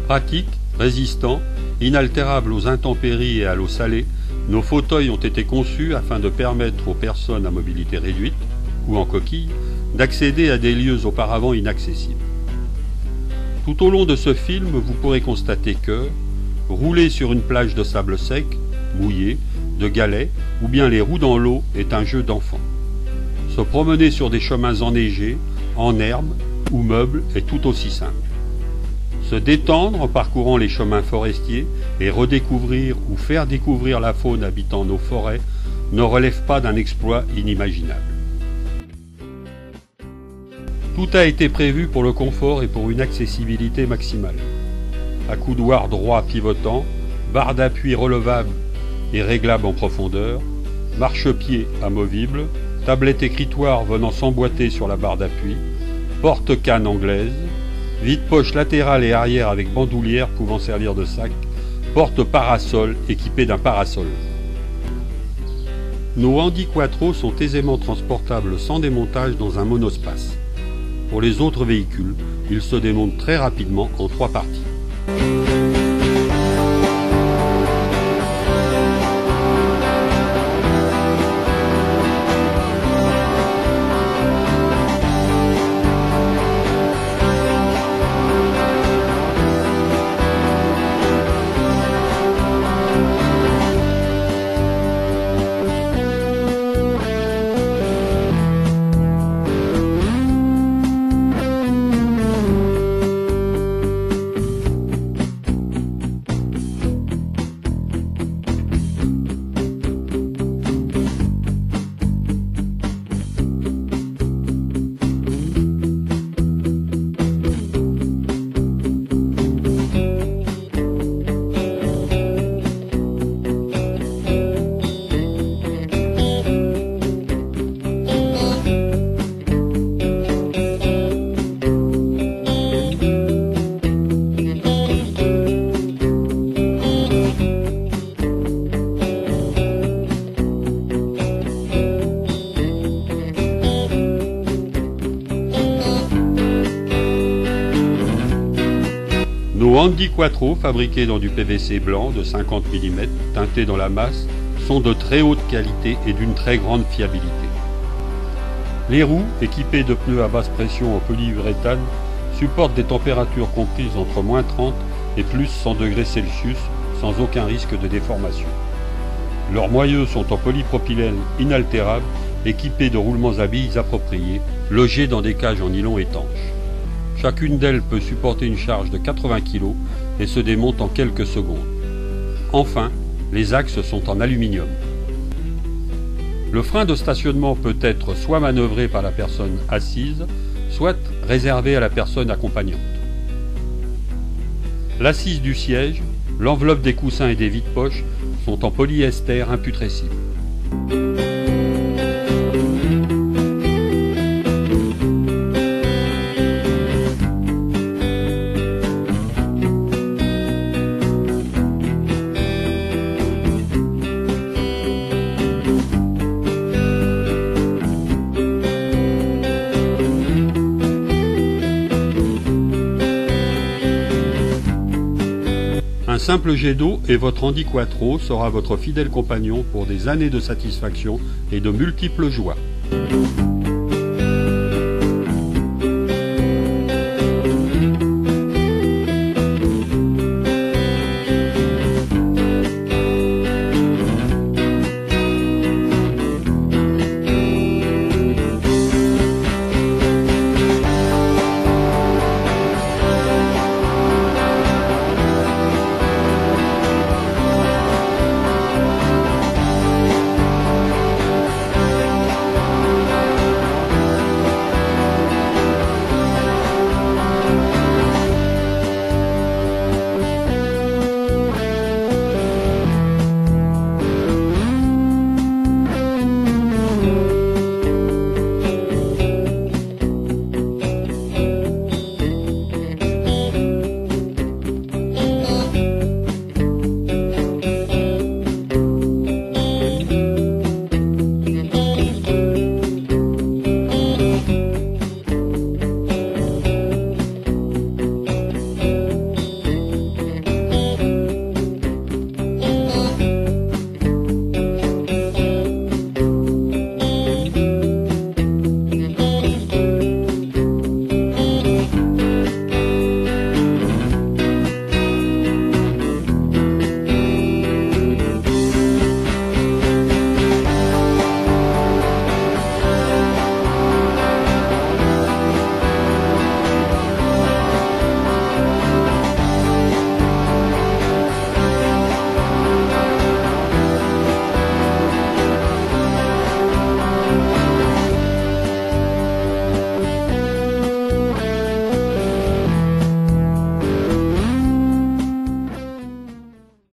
Pratiques, résistants, inaltérables aux intempéries et à l'eau salée, nos fauteuils ont été conçus afin de permettre aux personnes à mobilité réduite, ou en coquille, d'accéder à des lieux auparavant inaccessibles. Tout au long de ce film, vous pourrez constater que, rouler sur une plage de sable sec, mouillé, de galets, ou bien les roues dans l'eau est un jeu d'enfant. Se promener sur des chemins enneigés, en herbe ou meubles est tout aussi simple. Se détendre en parcourant les chemins forestiers et redécouvrir ou faire découvrir la faune habitant nos forêts ne relève pas d'un exploit inimaginable. Tout a été prévu pour le confort et pour une accessibilité maximale. Accoudoir droit pivotant, barre d'appui relevable et réglable en profondeur, marchepied amovible, tablette écritoire venant s'emboîter sur la barre d'appui, porte-canne anglaise, vide-poche latérale et arrière avec bandoulière pouvant servir de sac, porte-parasol équipé d'un parasol. Nos Handi Quattro sont aisément transportables sans démontage dans un monospace. Pour les autres véhicules, ils se démontent très rapidement en 3 parties. Nos Handi Quattro, fabriqués dans du PVC blanc de 50 mm, teinté dans la masse, sont de très haute qualité et d'une très grande fiabilité. Les roues, équipées de pneus à basse pression en polyuréthane, supportent des températures comprises entre -30 et plus 100 degrés Celsius sans aucun risque de déformation. Leurs moyeux sont en polypropylène inaltérable, équipés de roulements à billes appropriés, logés dans des cages en nylon étanches. Chacune d'elles peut supporter une charge de 80 kg et se démonte en quelques secondes. Enfin, les axes sont en aluminium. Le frein de stationnement peut être soit manœuvré par la personne assise, soit réservé à la personne accompagnante. L'assise du siège, l'enveloppe des coussins et des vides-poches sont en polyester imputrescible. Un simple jet d'eau et votre Handi Quattro sera votre fidèle compagnon pour des années de satisfaction et de multiples joies.